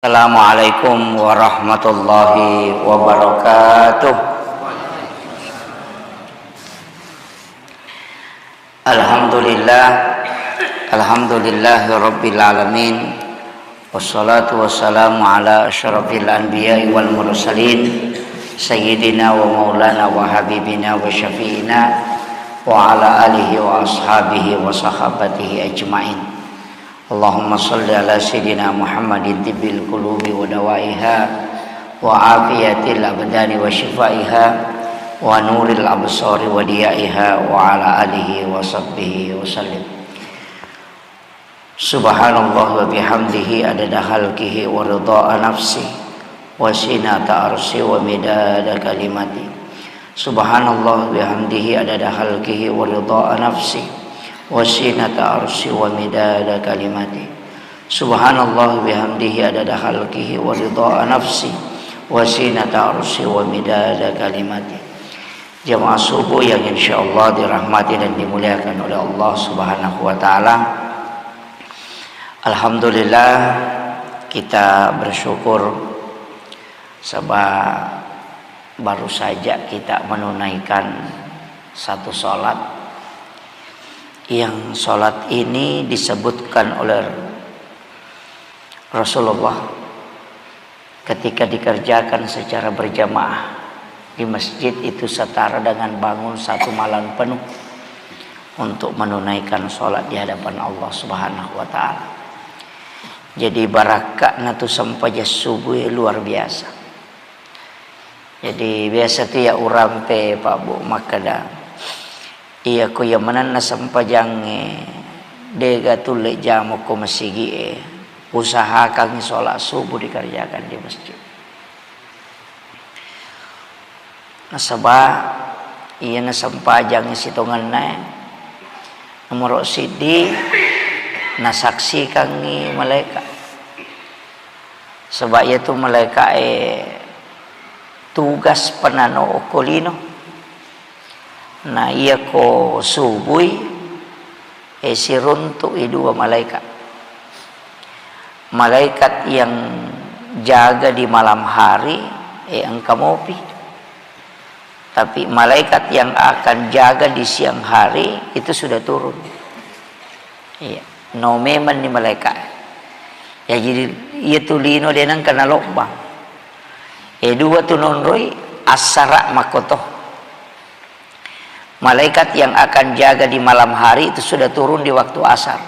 Assalamualaikum warahmatullahi wabarakatuh. Alhamdulillahi rabbil alamin. Wassalatu wassalamu ala asyrafil anbiya'i wal mursalin sayyidina wa maulana wa habibina wa syafi'ina wa ala alihi wa ashabihi wa sahabatihi ajma'in. Allahumma salli ala sayyidina Muhammadin tibbil qulubi wa dawaiha wa afiyatil abdani wa shifaiha wa nuril absari wa diyaiha wa ala alihi wa sahbihi wa sallim. Subhanallah wa bihamdihi adada khalqihi wa ridha nafsi wa sinata arsi wa midada kalimati. Subhanallah wa bihamdihi adada khalqihi wa ridha nafsi wa sinata arsi wa midada kalimati. Subhanallah bihamdihi adada khalqihi wa ridha nafsi wa sinata arsi wa midada kalimati. Jamaah subuh yang insyaallah dirahmati dan dimuliakan oleh Allah Subhanahu wa taala. Alhamdulillah kita bersyukur sebab baru saja kita menunaikan satu salat, yang sholat ini disebutkan oleh Rasulullah ketika dikerjakan secara berjamaah di masjid itu setara dengan bangun satu malam penuh untuk menunaikan sholat di hadapan Allah Subhanahu wa taala. Jadi barakahna tu sampai subuh luar biasa. Jadi biasa tu ya urang pe Pak Bu makada iya ko yamanan na sampajange dega tulle jamo ko masigi usahakan sholat subuh dikerjakan di masjid. Nasabah iya na sampajang sitongan na nomor sidi nasaksikan ni malaikat. Sebab ia tu malaikat tugas penano okolino. Nah iya ko subui siruntuk dua malaikat. Malaikat yang jaga di malam hari angkamopi. Tapi malaikat yang akan jaga di siang hari itu sudah turun. Iya, no memang ni malaikat. Ya jadi iya tulino dia nang kana lobang. Dua tu nonroi asara makotoh. Malaikat yang akan jaga di malam hari itu sudah turun di waktu asar.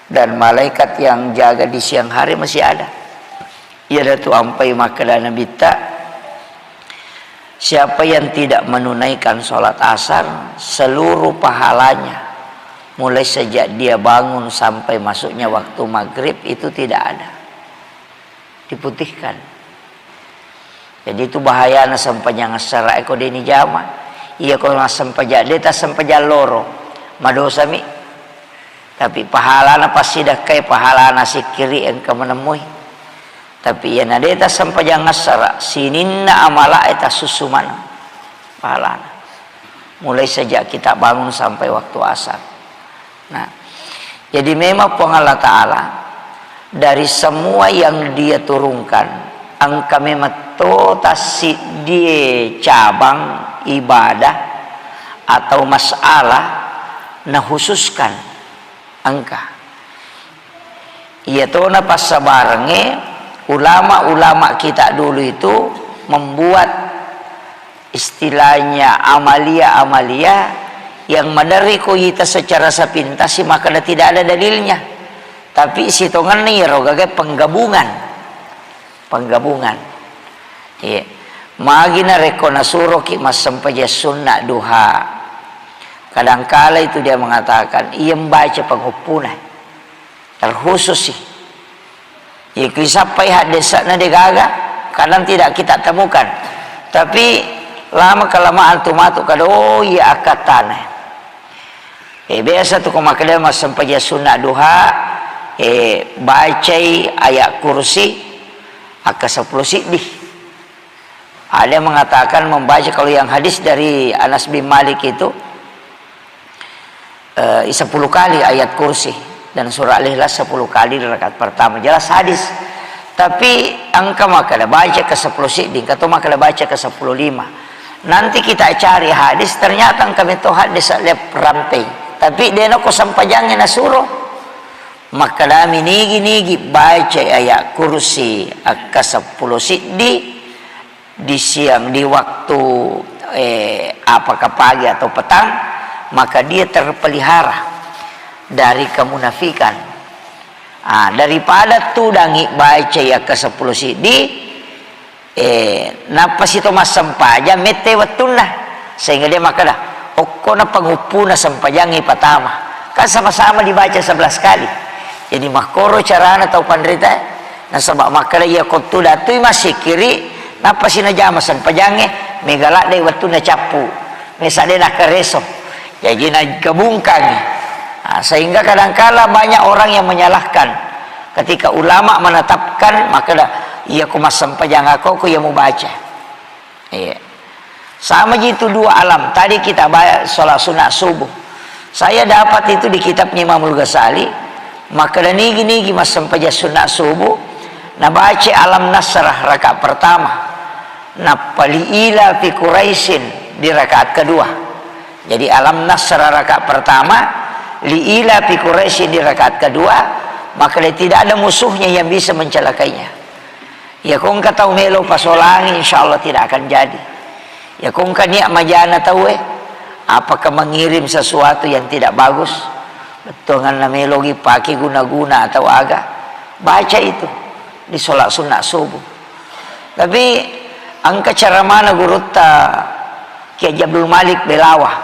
Dan malaikat yang jaga di siang hari masih ada. Ia datu ampai makadana bita. Siapa yang tidak menunaikan sholat asar, seluruh pahalanya mulai sejak dia bangun sampai masuknya waktu maghrib itu tidak ada. Diputihkan. Jadi itu bahaya na sampai yang asar eko deni jama. Iya kalau sampajak deta sampajak loro madosa mi, tapi pahalana pasti dah kai pahalana si kiri engkau menemui. Tapi ya nadeta sampajak ngasara sininna amala eta susumana pahalana mulai sejak kita bangun sampai waktu asar. Nah jadi memang Allah Ta'ala dari semua yang dia turunkan angka memang totasi dia cabang ibadah atau masalah na khususkan angka. Iya to na pas sabarenge ulama-ulama kita dulu itu membuat istilahnya amalia-amalia yang madari ko kita secara sepintas maka tidak ada dalilnya. Tapi sitongan ni rogaga penggabungan. Iya. Magina rekona suruh ki mas sampaja sunnah duha. Kadangkala itu dia mengatakan ia membaca pengupunan terkhusus sih. Ya kisahpai hadisana degaga kadang tidak kita temukan. Tapi lama kelamaan tu matuk kada oh iya akatana. Biasa tu kumakada mas sampaja sunnah duha baca ayat kursi aka 10 sidih. Ada yang mengatakan membaca kalau yang hadis dari Anas bin Malik itu 10 kali ayat kursi dan surah Al-Ikhlas 10 kali di rakaat pertama. Jelas hadis. Tapi angka maka baca ke 10 siding, atau maka baca ke 10:05. Nanti kita cari hadis, ternyata angka itu hadis lep ramping. Tapi dia nak sampajangin nasuruh. Maka dami nigi baca ayat kursi ke 10 siding di siang, di waktu apakah pagi atau petang, maka dia terpelihara dari kemunafikan. Daripada tu dangi baca ya ke 10 sidi, napa situ mas sampaja mete watuna, sehingga dia maka dah okko na pangupuna sampajangi patama, kan sama-sama dibaca 11 kali. Jadi makoro carana tau pandrita na sabak maka ia kotu datui masih kiri napa sinajama sampajangi megala de watuna capu mesade nak kereso, jadi na gabungkan. Sehingga kadangkala banyak orang yang menyalahkan ketika ulama menetapkan maka dah ia kumas sampajang aku ia mau baca. Sama gitu dua alam. Tadi kita bahas sholat sunat subuh. Saya dapat itu di kitab Imamul Ghazali. Maka dan nigi mas sampajang sunat subuh. Nah baca alam nasrah rakaat pertama. Nah paliila fi Quraisyin di rakaat kedua. Jadi alam nasrah rakaat pertama, liila fi Quraisyin di rakaat kedua, maka dia tidak ada musuhnya yang bisa mencelakainya. Ya kung tahu melo pasolangi insyaallah tidak akan jadi. Ya kung niat majana tahu apakah mengirim sesuatu yang tidak bagus, betul kan melogi pakai guna-guna atau agak baca itu di sholat sunat subuh. Tapi angka cara mana guru Kiai Abdul Malik Belawah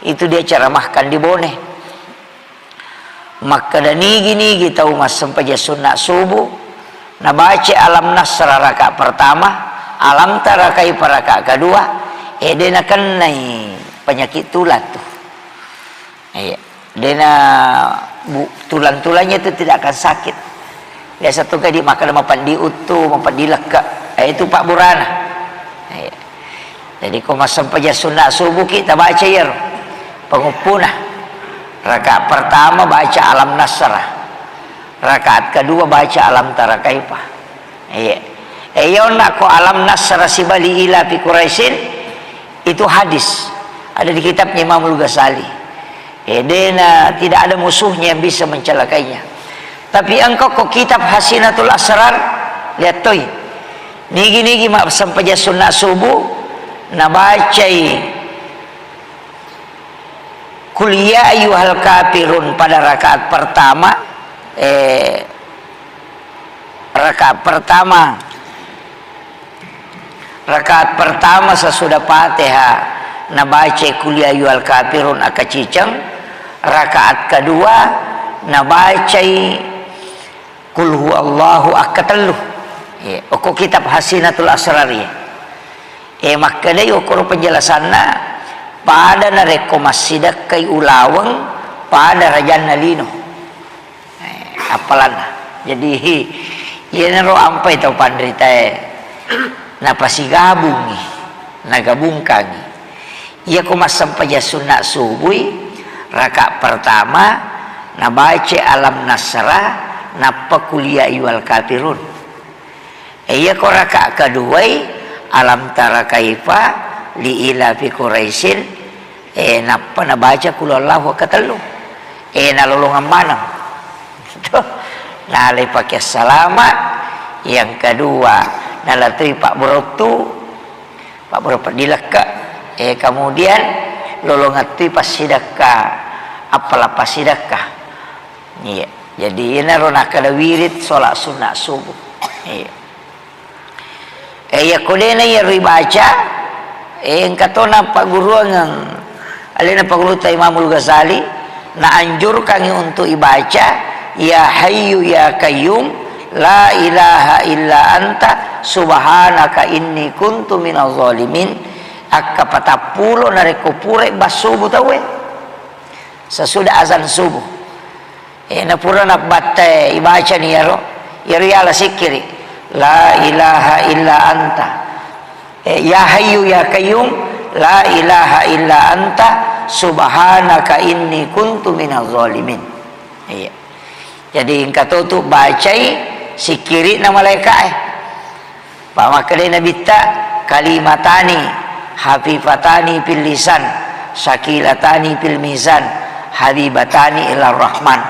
itu dia ceramahkan di Bone. Maka dan nigi tahu mas sampajang sunat subuh, nah baca alam nasrah rakaat pertama, alam tarakai rakaat kedua, dena kenai penyakit tulang tuh. Dena tulang-tulangnya itu tidak akan sakit. Dia satu kali makan mapan diutuh, mapan dilekak. Itu Pak Burana. Jadi kau mas sampajang sunat subuh kita baca ya pengupunah. Rakaat pertama baca alam nasrah, rakaat kedua baca alam tara kaifah. Nak ko alam nasrah sibali ila fi Quraisyin itu hadis ada di kitab Imamul Ghazali. Dena tidak ada musuhnya yang bisa mencelakainya. Tapi engkau kok kitab Hasinatul Asrar lihat toy. Nigi mak sampajang sunat subuh na bacai kuliah ayyuhal kafirun pada rakaat pertama. Rakaat pertama sesudah Fatihah na baca kuliah ayyuhal kafirun akacicang. Rakaat kedua na baca kul huwallahu akatellu. Oko kitab Hasinatul Asrar maka dia ukur penjelasannya pada narekomasida kay ulawang pada rajan nalino apalan. Jadi iya naro ampai tau pandrita napasigabungi nagabungkangi iya kumas sampajang sunat subuh rakaat pertama na baca alam nasrah napa kuliah ayyuhal kafirun. Iya ko rakaat kedua alam tara kaifa li ila fi Quraisyin napa na baca kulallahu akatellu nalulungan manang. Nalai pakai salamat. Yang kedua nalatui Pak Bro dilekak kemudian lolongatui pasidakah apalah pasidakah. Jadi ini rona kada wirid sholat sunat subuh. Ya kodena ya ribaca katona Pak Guru ngang alina Pak Guru Imamul Ghazali na anjurkan untuk ibaca ya hayyu ya qayyum la ilaha illa anta subhanaka inni kuntu minaz zalimin akka patapulo nareko pure basubuh tawe sesudah azan subuh na pura nak batte ibaca ni yaro yari ala sikiri la ilaha illa anta ya hayyu ya qayyum la ilaha illa anta subhanaka inni kuntu minaz zalimin. Jadi kata tu bacai sikiri na malaikat pamakade na bitta kalimatani hafifatani fil lisan syakilatani fil mizan habibatani ila rahman.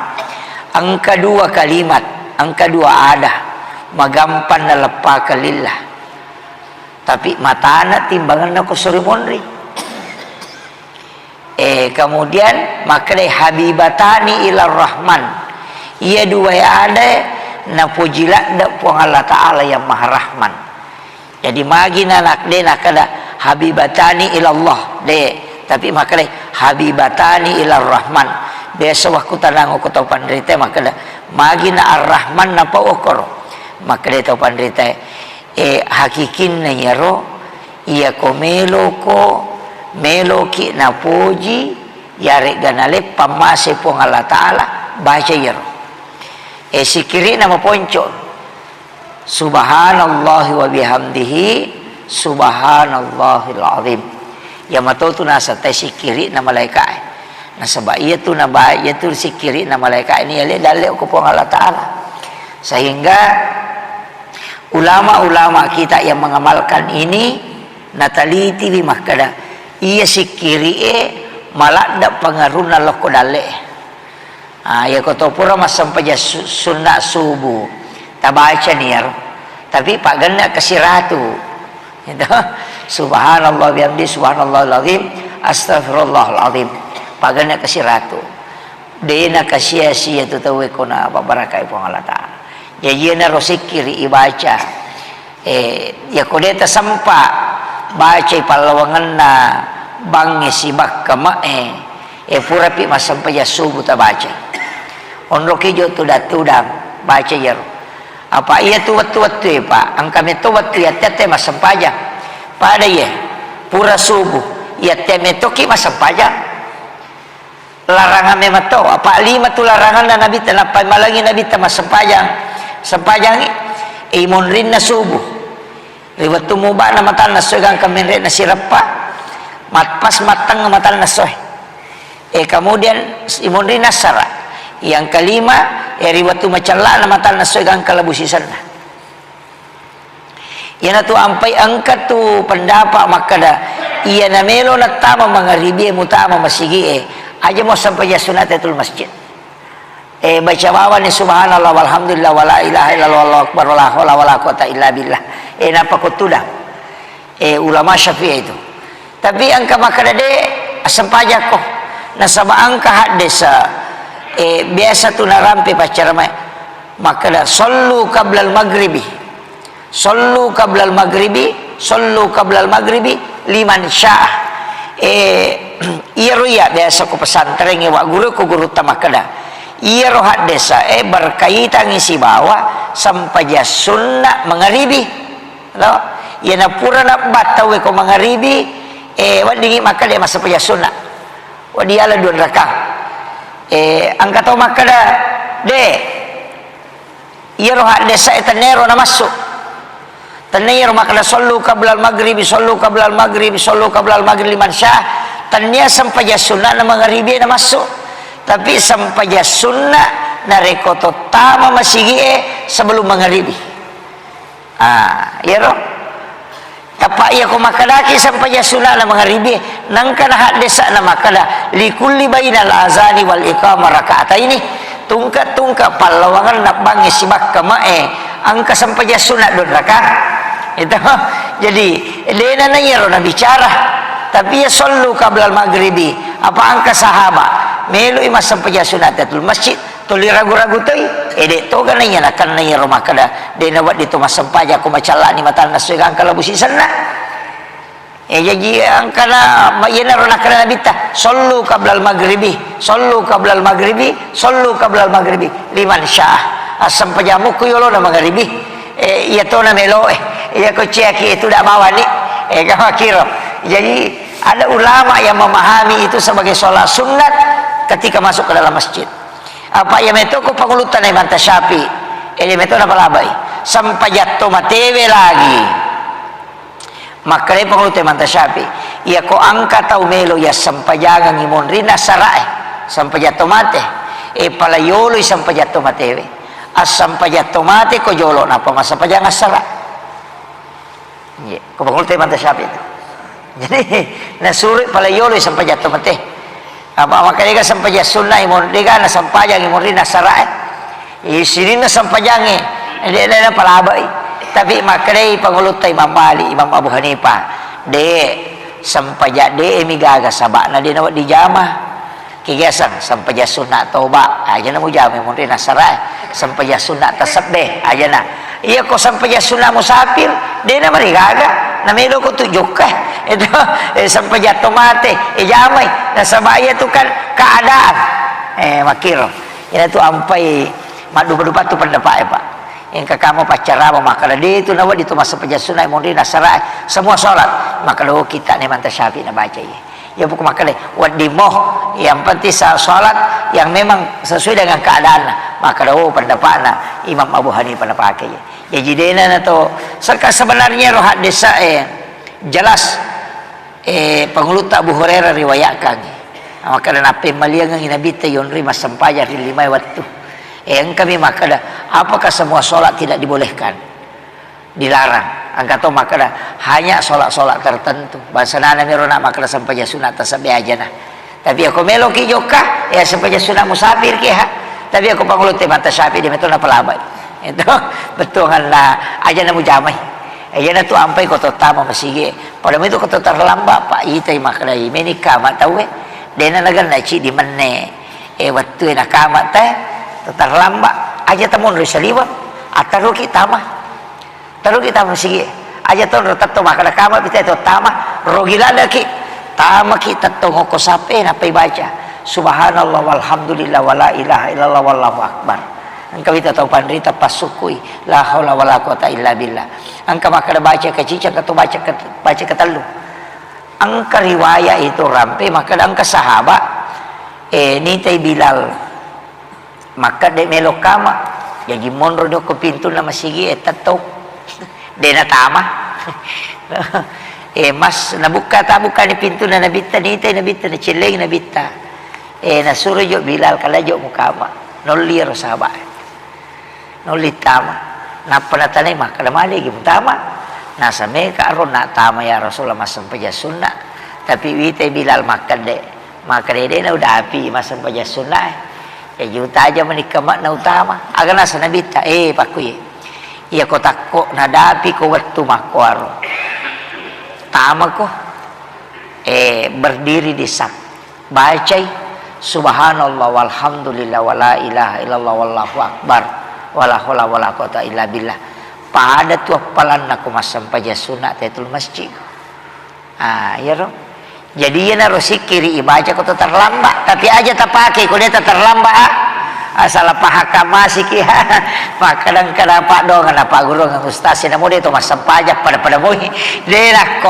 Ang kedua kalimat, ang kedua ada magampan na lepa kalillah, tapi matana timbangan na kusurimonri. Kemudian makade habibatani ila rahman, ia dua ada na pujilat da puang Allah Ta'ala yang maha rahman. Jadi magi nanak de nakada habibatani ilallah de, tapi makanya habibatani ilar rahman. Biasa waktu tanang aku tahu pandrite makanya magi na ar-rahman na paokor. Makanya tahu pandrite hakikin na nyero iya ko meloki na puji yare ganale pamase pong Allah Ta'ala baca yero. Sikiri na maponco subhanallah wa bihamdihi subhanallahil azim. Ya matoto nasa tay sikiri na malaikat. Nasa ba iya tu na ba iya tu sikiri na malaikat ini ale dali ko po Allah Ta'ala. Sehingga ulama-ulama kita yang mengamalkan ini nataliti di makada iya sikiri malak pengaruh na loko dale. Ya koto pura sampai sunnah subuh tabaca niar, tapi pak ganda kesiratu itu subhanallah bihamdi subhanallahil azim astaghfirullahal azim pak ganda kesiratu dena kasia-sia tu tahu kona apa barakai pun Allah Ta'ala. Jadi na rosikiri ibaca ya kodeta sampa baca palawangan na bangi sibak kamae pura pi mas sampai subuh tabaca onroki jo tudang baca jero apa iya tu waktu pak ang kami tu waktu ya tete mas sampaja pada ye pura subuh ya teme toki mas sampaja larangan memato apa lima tu larangan na nabi tanapa malagi nabi mas sampajang imun rin na subuh riwat tumuba na matan na soy kang kami rin na sirapa matpas matang na matan na soy kemudian imun rin na sara. Yang kelima riwatu macalla na matal na soy kang kalabusisan na. Yan tu ampai angkat tu pendapat makada iya na melo na tama mga ribi mutama masigi aja mo sampai ya sunatatul masjid. Baca bawa ni subhanallah walhamdulillah wala ilaha illallah wallahu akbar wala haula wala quwata illa billah. Napa ko tuda. Ulama Syafi'i itu. Tapi angka makada de asam pajak ko nasaba angka hadisa biasa tu narampi pacar maka sallu qablal maghribi sallu qablal maghribi liman sya'ah iya ya biasa ko pesantren wa guru ko guru tamakada iya rohat desa berkaitan isi bawa sampai sunnah mengharibi no ya na pura na bataw ko mengharibi wadingi maka dia masa paya sunnah wadiala 2 rakaat angkat makada de iya rohat desa etanero na masuk tanero makada sallu qablal maghribi liman syah tanya sampai sunnah na maghribi na masuk tapi sampai sunnah na rekoto tama masigi sebelum maghribi iya roh tapak iya ko makadaki sampai sunnah na maghribi nang kana hak desa na makada likulli bainal azani wal iqamah rakaat ini tungkat palawangan nak bangi sibak kamae angka sampai sunnah 2 rakaat itu. Jadi dena nanya na bicara tapi ya sallu qablal maghribi apa angka sahabat melu ima sampai sunnatul masjid tuli ragu-ragu teuy dek to gananya nakan nanya rumah kada dena wat ditu mas sampaja ko macala ni matal nasoy kang kalabusi sana jadi angkana mayena rona kana bita sallu qablal maghribi liman syah asam pajamu ku yolo na maghribi iya to na melo iya ko ciaki itu dak bawa ni kira. Jadi ada ulama yang memahami itu sebagai sholat sunat ketika masuk ke dalam masjid. Apa yang itu ko pangulutan ay manta Syafi itu na palabay sampai jatuh matewe lagi makanya pangulutan manta Syafi iya ko angka tau melo ya sampai jangan imun rina sarai sampai jatuh mate palayolo sampai jatuh matewe asam pajat tomate ko jolo napa masa pajang asara. Iya, ko pangulti mantap siapa itu. Jadi nasuri pala yolo asam pajat tomate. Apa makanya asam pajat sunnah imon dega na sampajang imon ri nasara. Sini na sampajange. Dia pala abai. Tapi makanya panguluti Imam Malik, Imam Abu Hanifah, de sampajat de emigaga sabak na dia nawat dijamah. Kigasan sampaja sunat toba aja na mo jami mo rin nasara sampaja sunat tasabeh aja na iya ko sampaja sunat musafir de na marigaga na melo ko tujuk ka itu sampaja tomate jamay nasa baya tu kan keadaan makiro ina tu ampai madu-madu tu pendapat pak yang kakamo pacara maka de itu nawa itu masa sampaja sunat mo rin nasara semua salat maka do kita ni mantap syafi na baca ya bukan makanya wadimoh yang penting salat yang memang sesuai dengan keadaan maka dah pendapatna Imam Abu Hanifah pakai ya jadi dena to sebenarnya roh desa jelas pengulut Abu Hurairah riwayatkan maka nape maliang ng Nabi tayon ri masampaya ri limay waktu yang kami maka apakah semua solat tidak dibolehkan dilarang angkat to maka hanya solat-solat tertentu bahasa nana mirona maka sampai sunat tasabih aja nah tapi aku melo ki joka ya sampai sunat musafir ki ha tapi aku pangulut mata syafi di metona pelabai itu betul lah aja na mujamai aja na tu ampai ko tama masige pada itu ko terlambat pak itai makrai menika mak tahu dena nagan na ci di menne waktu na kamat teh terlambat aja tamun risaliwa ataru kita mah terus kita mesti aja tuh tetap makan kamar kita itu tama rogila lagi tama kita tuh ngoko sape napai baca subhanallah walhamdulillah wala ilaha illallah wallahu akbar engkau kita tahu pandrita pasukui la haula wala quwata illa billah engkau makan baca kecicak atau baca ketalu angka riwayat itu rampe maka angka sahabat ni tay Bilal maka de melokama jadi monro do ko pintu na masigi tato dena tama mas nabuka tabuka ni pintu na nabita nitay nabita na chileng nabita nasuro jo Bilal kala jo mukama nolli ro sahabat nolli tama napanatanay makalamali gi tama nasa me karon na tama ya Rasulullah masampaja sunnah tapi witay Bilal makade na udah api masampaja sunnah ya juta aja menikama na utama aga nasa nabita pakuy iya ko takko nadapi ko waktu makwaro tama ko berdiri di sak bacai subhanallah walhamdulillah wala ilaha illallah wallahu akbar wala haula wala quwata illa billah pada tu apalan aku masampaja sunat tetul masjid ya ro jadi ya naro sikiri ibaca ko terlambat tapi aja tak pakai ko dia terlambat asal pahaka masih kia maka kadang-kadang pak dong apa guru nggak ustaz ini mau dia itu masa pajak pada mui dia nak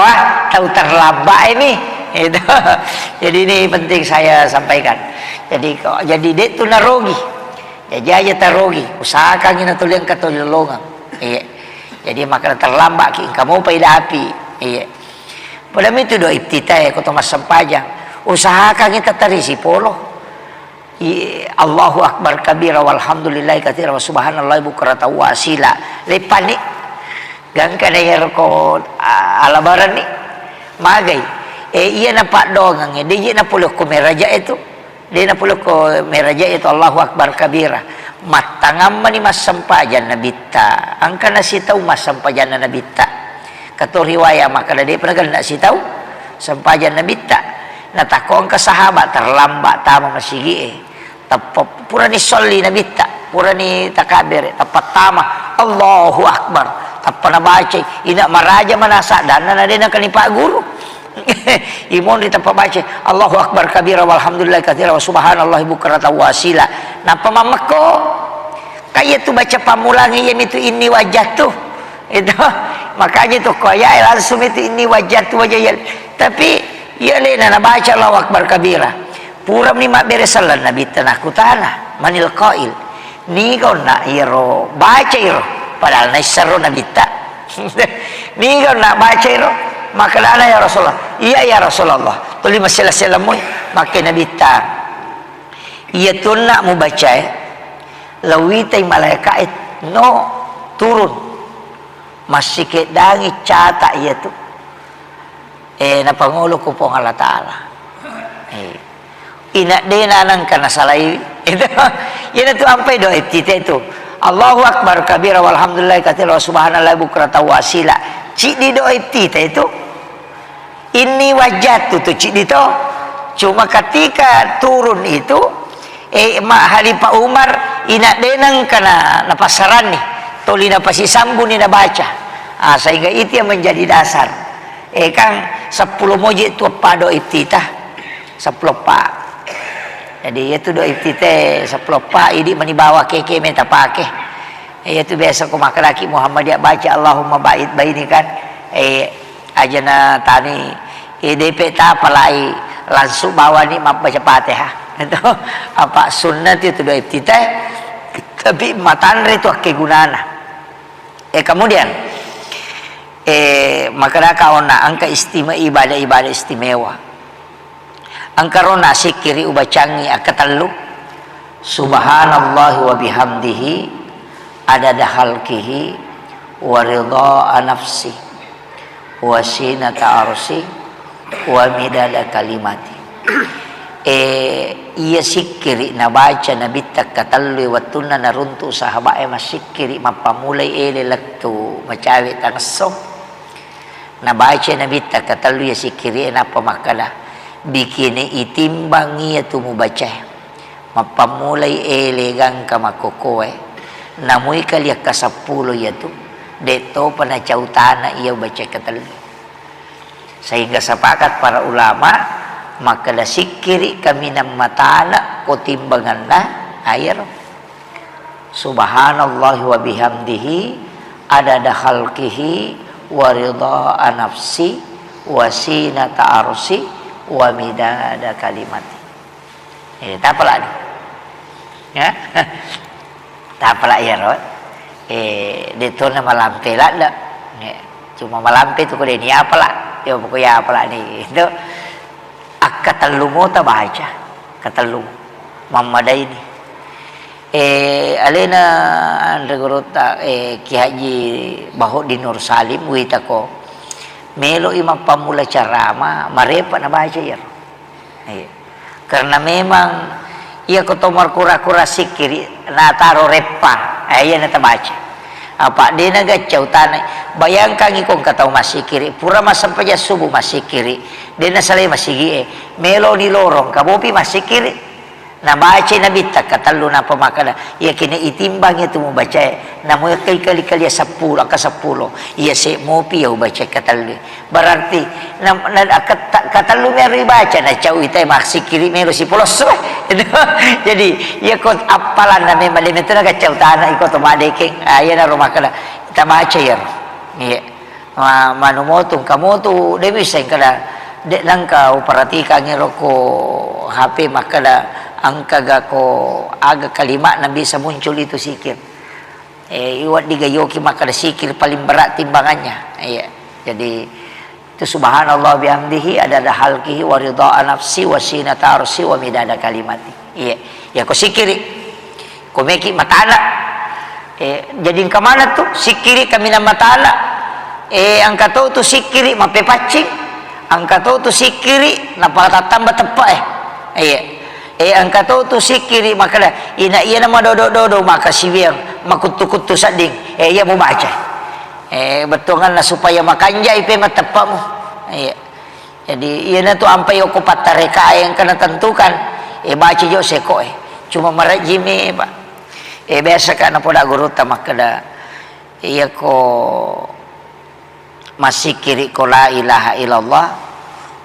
tahu terlambat ini itu jadi ini penting saya sampaikan jadi dia itu narogi jadi aja tarogi usahakan ini tulian kata lolongan iya jadi maka terlambat kamu pada api iya pada itu do ibtitai kau masa pajak usahakan kita terisi polo Allahu akbar kabira walhamdulillah katsira wa subhanallah bukrata wa asila lepani gang kana ko alabaran ni magai iya na pak dongang dia na puluh ko meraja itu dia na puluh ko meraja itu Allahu akbar kabira matangam ni masampajan nabita angka na sitaw masampajan nabita kato riwayat maka dia pernah nak sitaw sampajan nabita natako ang kasahabat terlambat tama masigi pura ni solli nabita pura ni takabir tapat tama Allahu akbar tapa na baca ina maraja manasa dan na din kani pak guru imon di tapa baca Allahu akbar kabira walhamdulillah katsira wa subhanallah bukrata wa asila napa mamako kaya tu baca pamulangi yang itu ini wajah tu itu makanya tu kaya langsung itu ini wajah tu wajah tapi ya lena na baca Allahu akbar kabira puram ni mak beresalan nabi tanah kutana manil qail ni kau nak iro baca iro padahal naisaro nabi tak ni kau nak baca iro maka lana ya Rasulullah iya ya Rasulullah tuli masalah selamun maka nabi tak ia tu nak mu baca lawitai malaikat no turun masih ke dangi cata iya tu na pangulo ko po Allah Ta'ala ina dena nang kana salai itu ina tu ampai do itita itu Allahu akbar kabira walhamdulillah katsira subhanallah bukrata wasila cik di do itita itu ini wajah tu cik di to cuma ketika turun itu Halifah Umar ina denang kana napasaran nih toli napasisambu ni nabaca sehingga itu yang menjadi dasar kang 10 moji tu pado ititah 10 pak jadi itu do itite 10 pak ini manibawa keke minta pakai itu biasa ku makalaki Muhammadiyah baca Allahumma ba'id baini kan ajana tani DP ta palai langsung bawa ni baca Fatihah itu apa sunnah itu do itite tapi matan itu kegunaan kemudian maka kauna angka istimewa ibadah istimewa angka rona sikiri ubacangi akatallu subhanallah wa bihamdihi adada khalqihi wa ridha nafsi wa sinata arsi wa midada kalimati iya sikiri nabaca nabitak katallu wa tunna naruntu sahabae masikiri mapamulai laktu macawi tangsong nabaca nabitak katallu ya sikiri napa makala bikini itimbang iya tu mubaca mapamulai gang kamakokoe namui kaliya ka 10 ya tu deto panacautana iya baca katallu sehingga sepakat para ulama maka la sikiri kami nam matana ko timbanganna air subhanallah wa bihamdihi adada khalqihi wa ridha nafsi wa sinata arsi wa midada kalimati tak pala ni ya tak pala ya ro dito na malampe la cuma malampe tu ko ni apala yo pokoknya apala ni itu akatallu mo ta baca katallu mamadai ni alena andre gorota Ki Haji Bahodin Nur Salim wita ko melo imang pamula carama marepa na baca ya karena memang ia ko tomar kura-kura sikiri na taro repa ayan na baca apa dia naga cautana bayangkan ikong katau masih kiri pura masampai subuh masih kiri dia nasalai masih gie melo ni lorong kabopi masih kiri na baca nabi tak katallu na pamakala ia kini itimbangnya tu membaca namu kali-kali 10 ka 10 ia se mopi ya baca katallu berarti katallu meri baca na cau itai masih kiri melo si polos jadi ia kot apalan na memang itu naga cautana ikut madeke ayana rumah kala kita baca ya iya manumotung kamu tu dia bisa kada dek langka perhatikan ngeroko HP makala angka gako aga kalimat na bisa muncul itu sikir iwat digayoki makala sikir paling berat timbangannya iya jadi itu subhanallah bihamdihi adada halqihi wa ridha nafsi wa sinata arsi wa midada kalimati iya ya ko sikiri ko meki matala jadi kemana tuh sikiri kami na matala angka tu sikiri mapepacing angka tu sikiri napatatamba tepa iya angka tu sikiri maka ina iya nama dodo maka siwir makutu-kutu sading iya mau baca betungan lah supaya makanja ipe matepamu iya jadi iya na tu ampai ko patareka yang kena tentukan baca jo seko cuma marajime ba biasa kana poda guru tamakada iya ko masih kiri ko la ilaha illallah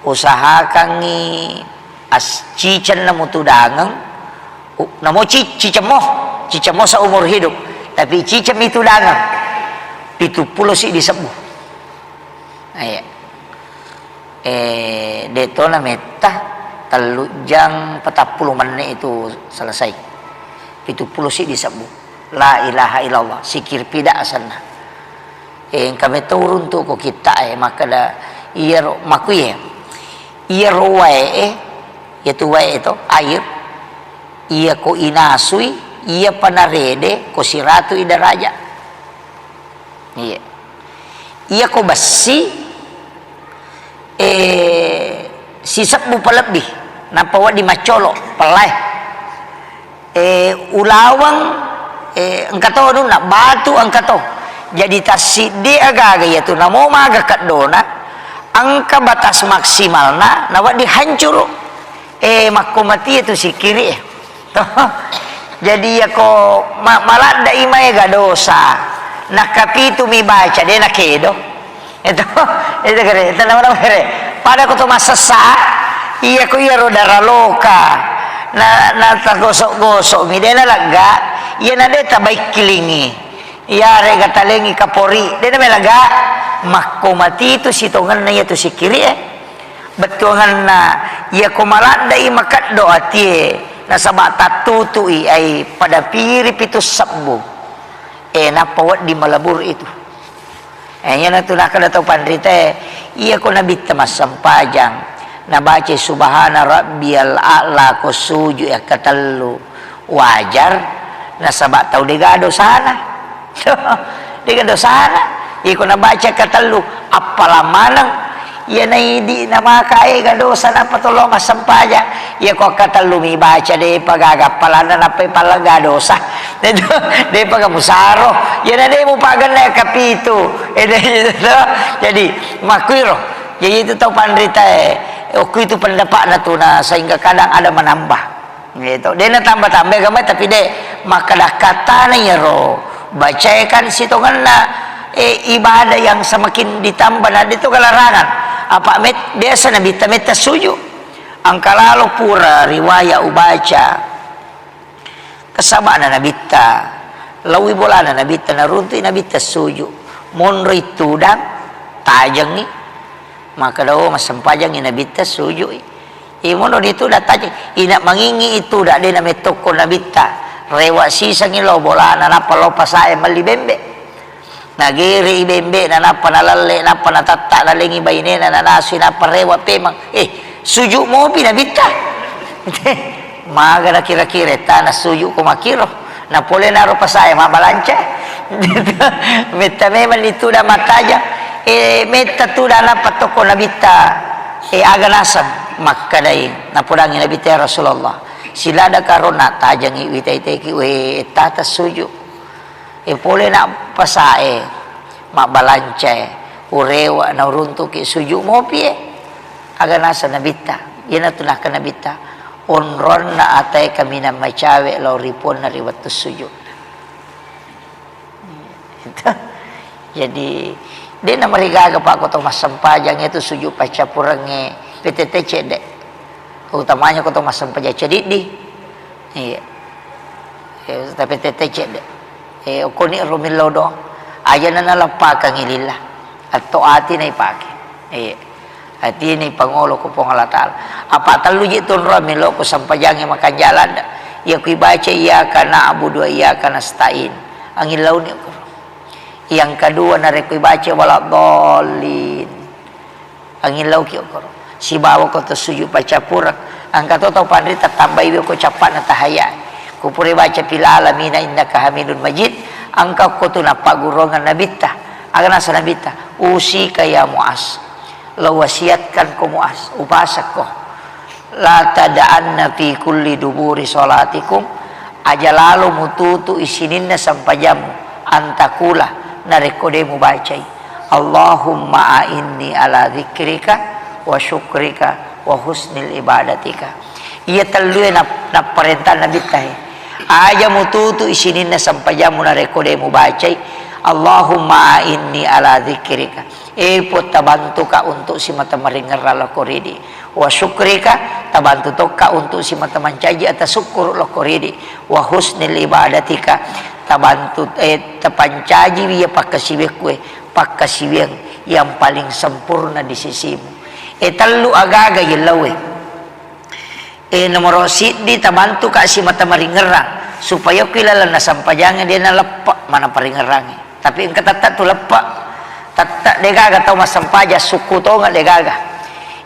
usahakan ni cican namu tu dangang namo cicemoh seumur hidup tapi cicem itu dangang 70 sih disembuh deto na meta telujang 40 menit itu selesai 70 sih disembuh la ilaha illallah sikir pida asalna kami turun tu ko kita maka da iya makuye iya roe yaitu wae itu air ia ko inasui ia panarede ko si ratu ida raja. Iya. Ia ko basi sisap mu palebih napawa di macolo pelai ulawang engkato nu nak batu engkato jadi tasidi aga-aga ya tu namo maga kadona angka batas maksimalna nawa dihancur makomati itu si kiri jadi ya ko malah da imay ga dosa nakapitu mi baca dia nakedo itu kere itu nama kere pada ko to masasa iya ko iya rodara loka na tagosok-gosok mi dia laga iya na deta baik kilingi iya rega talengi kapori dia na laga makomati itu sitongan na itu si kiri betulan na iya ko malanda i makat doa tie na sabata tutui ay pada pirip itu sabbu napawat di malabur itu yan na tunaka na to pandrite iya ko nabita masampajang nabaca subhana rabbiyal a'la ko suju ya katallu wajar na sabata digado sana digado sana iko nabaca katallu apalamanang ya na hindi na makae gadosa na patulong masampaya ya ko katalumi baca de pagagapala na napay palagadosa de pagamusaro ya na de mo pagan na kapito jadi makwiro jadi itu tahu pandrita oku itu pendapat na to na sehingga kadang ada menambah gitu de na tambah-tambah gamay tapi de makadakata na yaro bacakan sitongan na ibadah yang semakin ditambah na dito kalarangan apa biasa nabi tameta suju angkalalo pura riwaya ubaca kasabana nabita lawi bolana nabita narunti nabita suju monro itu dan tajang ni maka daw masampajang nabita suju imono dito da tajang ina mangingi itu da de nametoko nabita rewa sisang ilo bolana napalopa saya malibembe nagiri ibembe na napanalale napanatata nalingi bayine na nanasi naparewa pemang suju mo pinabita maga na kira-kira na suju ko makiro na pole naro pa saya mabalancha meta meman itu da mataja meta tu da napatoko nabita aganasan makkadai napudangi nabita Rasulullah sila da karona tajang iwitay-teki we tata suju pole na pasae mabalanche urewa na uruntuki suju mopi aga nasa nabita yana tunah ka nabita onron na atay kami na macawe law ripon na riwat to suju jadi dia na marigaga pa ko to masampajang itu suju pacapurange PTT cede utamanya ko to masampajang cedidi iya tapi PTT cede kuni rumilo do ayan na nalampakan ilila at to ati na ipake ati ni pangulo ko pong alatal apa talu jitun rumilo ko sampajang makanjalan ya ku baca iya kana abudu iya kana stain ang ilaw ni ko yang kedua na ku baca wala dolin ang ilaw ki ko si bawa ko to suju pacapura ang katoto pandrita tambay ko capat na tahaya kupuri baca pilala mina innaka hamidun majid angkau ko to napagurongan nabita agana sa nabita usi kaya muas lawasiatkan ko muas upasak ko la tada'anna fi kulli duburi salatikum aja lalu mututu isininna sampajamu antakula narekode mu bacai Allahumma a'inni ala dzikrika wa syukrika wa husnil ibadatika iya talue na perintah nabita aja mututu isinin na sampajamu na rekode mu bacay Allahumma inni ala dzikrika po tabantu ka untuk si mata maringar la koridi wa syukrika tabantu to ka untuk si mata mancaji atas syukur la koridi wa husnil ibadatika tabantu tapancaji wiya pakasiwe kue pakasiwe yang paling sempurna di sisimu talu agaga yelawe nomor di tabantu ka si mata maringerang supaya kilala na sampajangan dia na lepak mana paringerang tapi engka tatat tu lepak tatat degaga tau masampaja suku to nga degaga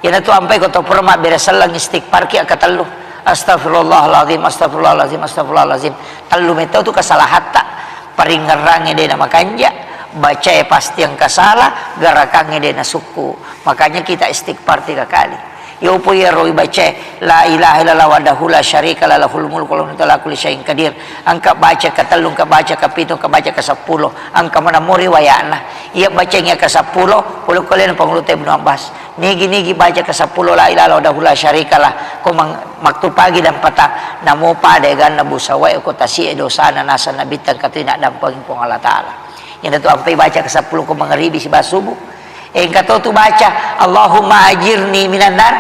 yana tu ampai ko to perma beresalang istighfar ki akatalu astagfirullahaladzim, astagfirullahaladzim, astagfirullahaladzim. Talu metau tu kesalahan tak paringerangnya dia nama kanja, baca pasti yang kesalah, garakannya dia na suku. Makanya kita istighfar 3 kali. Ya upo ya roi baca la ilaha illallah wahdahu la syarika lah lahul mulku wa lahu ala kulli syai'in qadir. Angka baca ke telung, ke baca ke pitung, ke baca ke 10. Angka mana muri wayana. Ia bacanya ke 10, puluh kalian pengulut Ibnu Abbas. Nigi baca ke 10 la ilaha illallah wahdahu la syarika lah. Ko waktu pagi dan petang namo pada gan nabu sawai ko tasi dosa nasa nabi tan katina dampang pong Allah taala. Yang itu sampai baca ke 10 ko mangribi si basubuh. Kata tu baca Allahumma ajirni minan nar,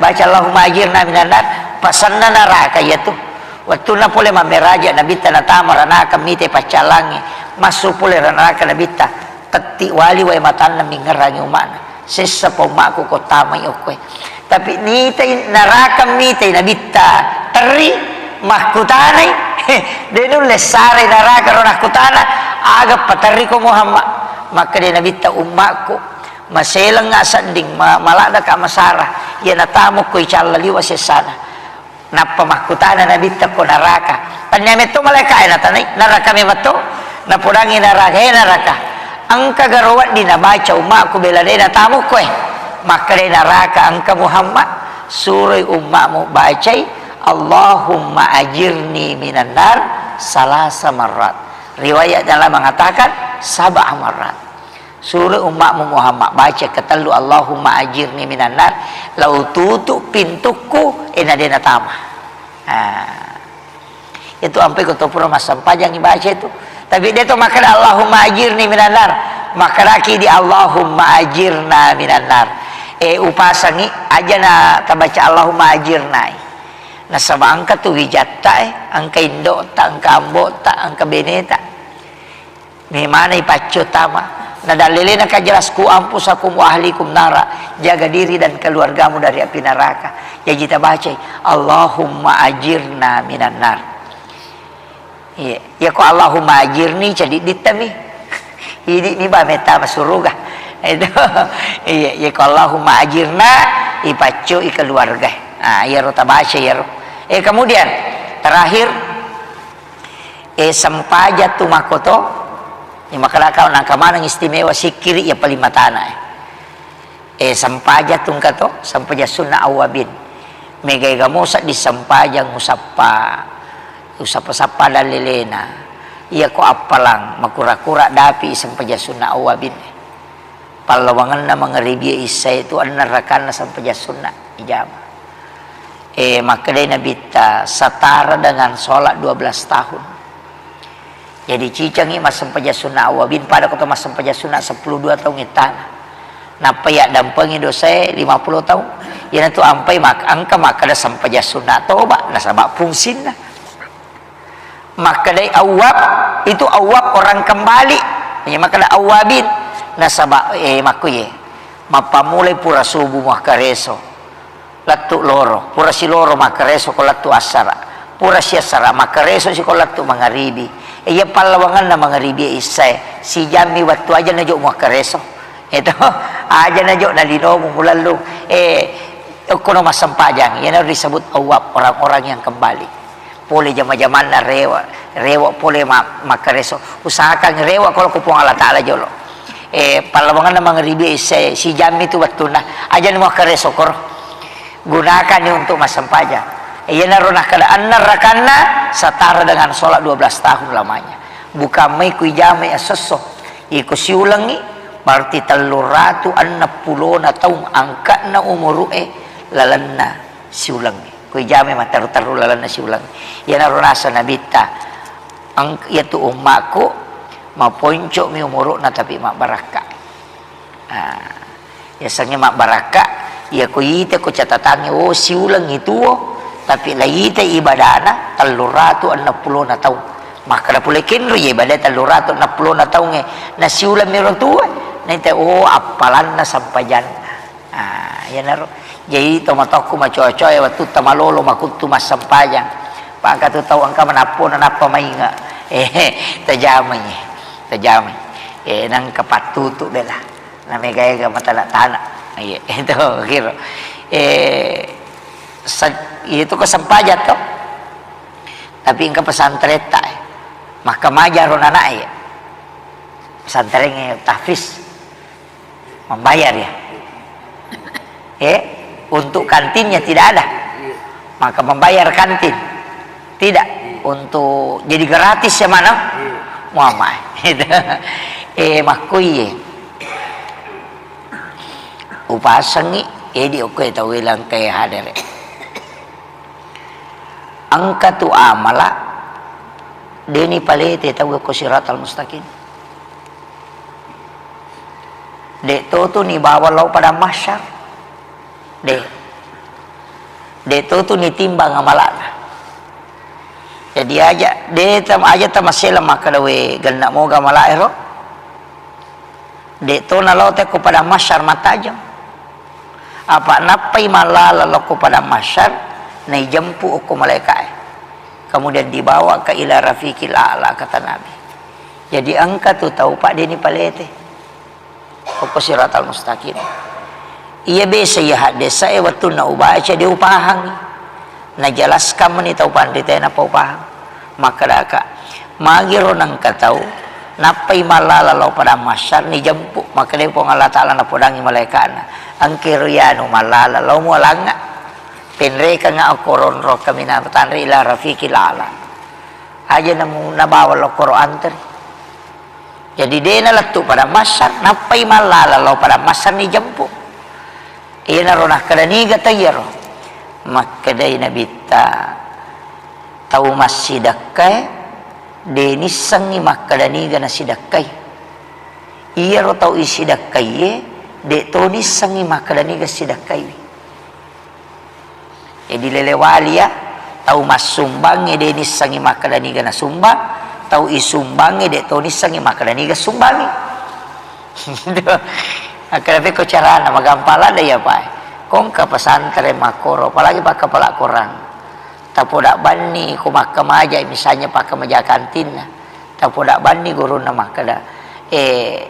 baca Allahumma ajirna minan nar, pasanna neraka ya tu. Waktu na pole mameraja nabi tanah tamar anaka mite pacalangi, masuk pole neraka nabi ta, teti wali wa matan mingerangi umana. Sesa pomaku ko tamai okwe. Tapi nite neraka mite nabi ta, teri mahkutanai, denu lesare neraka ronah kutana, aga patari ko Muhammad. Maka dia nabi ta ummaku maselang nga sanding malada ka masara ya natamu ko icalaliwa sesana napamahkutana na bitta ko naraka panyamet to malaka na tanay naraka me mato napurangi naraka ang kagarawat di nabaca umma ko belade natamu ko maka de naraka ang ka Muhammad suroy umma mo bacay Allahumma ajirni minan nar salasa marrat. Riwayat dalam mengatakan 7 marrat. Suruh umatmu Muhammad baca ketelu Allahumma ajirni minan nar lau tutup pintuku dena tamah. Itu sampai ke topura masam panjang baca itu. Tapi dia tu makan Allahumma ajirni minan nar, maka laki di Allahumma ajirna minan nar. Upasangi aja na tabaca Allahumma ajirna. Nah sama angka tu wijatta angka indo tak angka ambo tak angka beneta. Memana ipacu tama. Nah dalilnya kajelasku ampusakum wa ahlikum nara, jaga diri dan keluargamu dari api neraka. Ya kita baca Allahumma ajirna minan nar. Iya, ya kok Allahumma ajirni jadi ditami. Ini ba meta masuruga. Itu iya, ya kok Allahumma ajirna ipacu keluarga. Ah, ya ro baca ya ro. Kemudian terakhir sampaja tu makoto. Ni makalakaw nang kamanang istimewa sikiri ya palimatana. Sampaja tung kato, sampaja sunna awabin. Megay gamusa di sampajang usapa dalilena. Iya ko apalang makura-kura dapi sampaja sunna awabin. Palawangan na mga ribya isa itu anarakan na sampaja sunna ijama. Makadai nabita satara dengan sholat 12 tahun. Jadi cicangi mas sampaja sunna awabin pada kota mas sampaja sunna 12 tahun itana. Napa ya dampangi dosa 50 tahun. Ya itu ampai angka maka ada sampaja sunna toba nasabak fungsin na. Maka dari awab itu awab orang kembali. Ya maka ada awabin nasabak makuye. Mapamulai pura subuh makareso. Latu loro, pura si loro makareso ko latu asara. Pura si asara makareso si ko latu mangaribi. Iya palawangan na mga ribi isay si jami waktu aja na jo mo kareso ito aja na jo na lino mumulalong kuno masampajang yan na disebut awab orang-orang yang kembali pole jama-jaman na rewa pole makareso usahakan rewa kalau kupong Allah Ta'ala jolo palawangan na mga ribi isay si jami tu waktu na aja na mo kareso kor gunakan ni untuk masampajang. Ia narunah keadaan narakanna setara dengan sholat 12 tahun lamanya. Bukan mai kui jame asesok. Iku siulangi berarti 360 tahun angkat na umurue lalanna siulangi. Kui jame mataru-taru lalanna siulangi. Ia narunah sanabita ia tu ummaku maponcok mi umuruk na tapi mak baraka. Biasanya mak baraka ia ku ite ku catatannya siulangi itu tapi lagi te ibadana 360 na taon maka na pula kinro ibadah 360 na taon na siulam meron tuwa na ite apalan na sampajan yan na ro jadi tomatok ko macocoy waktu tamalolo makutu mas sampajan pagka tu taw ang ka manapo na napamainga tajamay nang kapatuto bela na may gaya ka matala-tana ito kiro itu kesempajat toh. Tapi ingka pesantren tak maka majar anak ya. Pesantrennya tahfiz membayar ya. Untuk kantinnya tidak ada. Maka membayar kantin. Tidak. Untuk jadi gratis ya mana? Muhammad. Makui upasangi di oke tahu ilang kaya hadere. Angka tu amala deni palete tahu ko siratal mustaqim. Dek tu ni bawa lau pada masyar. Dek tu ni timbang amalana. Jadi aja masih lemah kadawe ganda mo gamala ero. Dek tu na lau te ko pada masyar matajam. Apa napai malala lau ko pada masyar na ijampu ko malaikat. Kemudian dibawa ke ila rafiqil a'la kata Nabi. Jadi angka tu tahu Pak deni palete. Ko siratal mustaqim. Iya biasa ya hadis saya waktu na ubaca dia upahang. Na jelaskan meni tahu pandita na pa upahang. Maka daka magiro nang katau napai malala law pada masyar ni jempuk maka dia pong Allah Ta'ala na podangi malaikat na angkiro yanu malala law mo lang nga pinreka nga koron ro kami na tanri ila rafiqil a'la aja nabawa lo koro anter. Jadi dia na latu pada masyar napai malala law pada masyar ni jempuk iya na ronah kadaniga tayaro maka day nabita tahu masih dakai deni sangi makadaniga na sidakai iya ro tahu isi dakai de to ni sangi makadaniga sidakai jadi lelewali ya tahu mas sumbang deni sangi makadaniga na sumbang tahu isumbang de to ni sangi makadaniga sumbangi akarabe ko cara na magampala da ya pa kong ka pesantren makoro apalagi pak kepala korang tapodak bani ko makam aja misalnya pakai meja kantin tapodak bani guru nama kada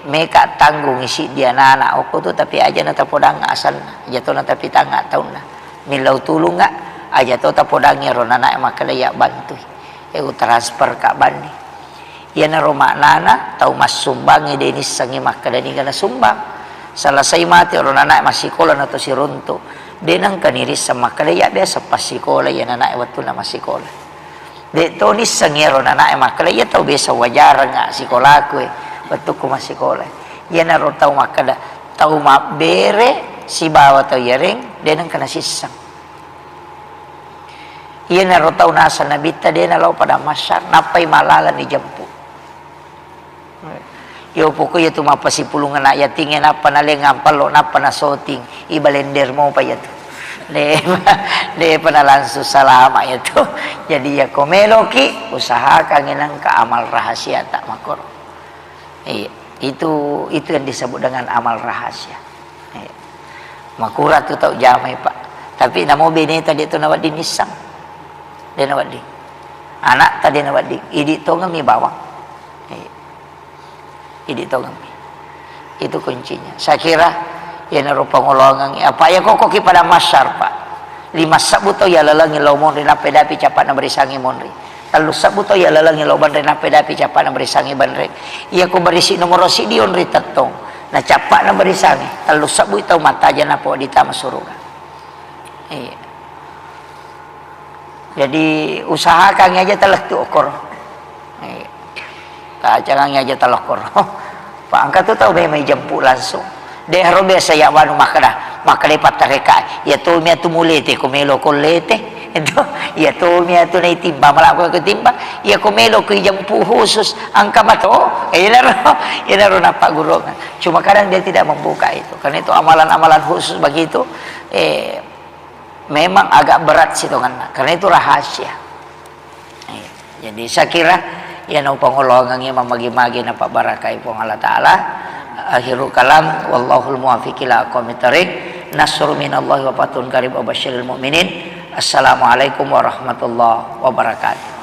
mereka tanggung isi dia anak aku tu tapi aja na tapodang asal jatuh na tapi tangga tahu na milau tulung nggak aja tu tapodangnya rona anak makada ya bantu transfer kak bani ya na rumah nana tahu mas sumbang ide ini sangi makada ni kana sumbang selesai mati rona anak masih kolan atau si runtuh denang kaniris sama kaya biasa pasikola ya anak waktu na masikola de to ni sangero anak makala tahu biasa wajar nga sekolah ko waktu ko masikola ya na ro tahu makada tahu ma bere si bawa tahu yareng denang kana sisang ya na ro tahu nasa nabita de na law pada masyar napai malala ni jampu yo poko ya tu mapasipulungan na ya tingin apa na lengampal lo na panasoting ibalender mo pa yato de penalansu salama itu jadi ya komeloki usahakan nginang ke amal rahasia tak makor itu yang disebut dengan amal rahasia makurat tu tau jamai pak tapi namo bini tadi tu nawat di nisang dia nawat di anak tadi nawat di idi to ngami bawang idi to ngami itu kuncinya saya kira ya naruh pengolongan apa ya kok pada masyar pak 5 sabuto ya lalangi lomon rina pedapi capat na berisangi monri lalu sabuto ya lalangi loban rina pedapi capat na berisangi banre iya ko berisi nomor si dion ri tatong na capat na berisangi lalu sabuto mata aja na po di tama suruga iya jadi usahakan aja telah tu okor iya jangan aja telah okor pak angkat tu tahu may jampu langsung dehro biasa ya wanu makada makalipat tareka ya tu mia tu mulete kumelo kolete itu ya tu mia tu nai timba malah ko timba ya kumelo ko jampu khusus angka mato inaro napa guru cuma kadang dia tidak membuka itu karena itu amalan-amalan khusus begitu memang agak berat sih karena itu rahasia jadi saya kira ya nau pangolongannya memagi-magi napa barakai pong Allah Ta'ala akhirul kalam wallahul muwaffiq ila aqwamit thariq nasrun minallahi wa fathun qarib wa basyiril mu'minin assalamualaikum warahmatullahi wabarakatuh.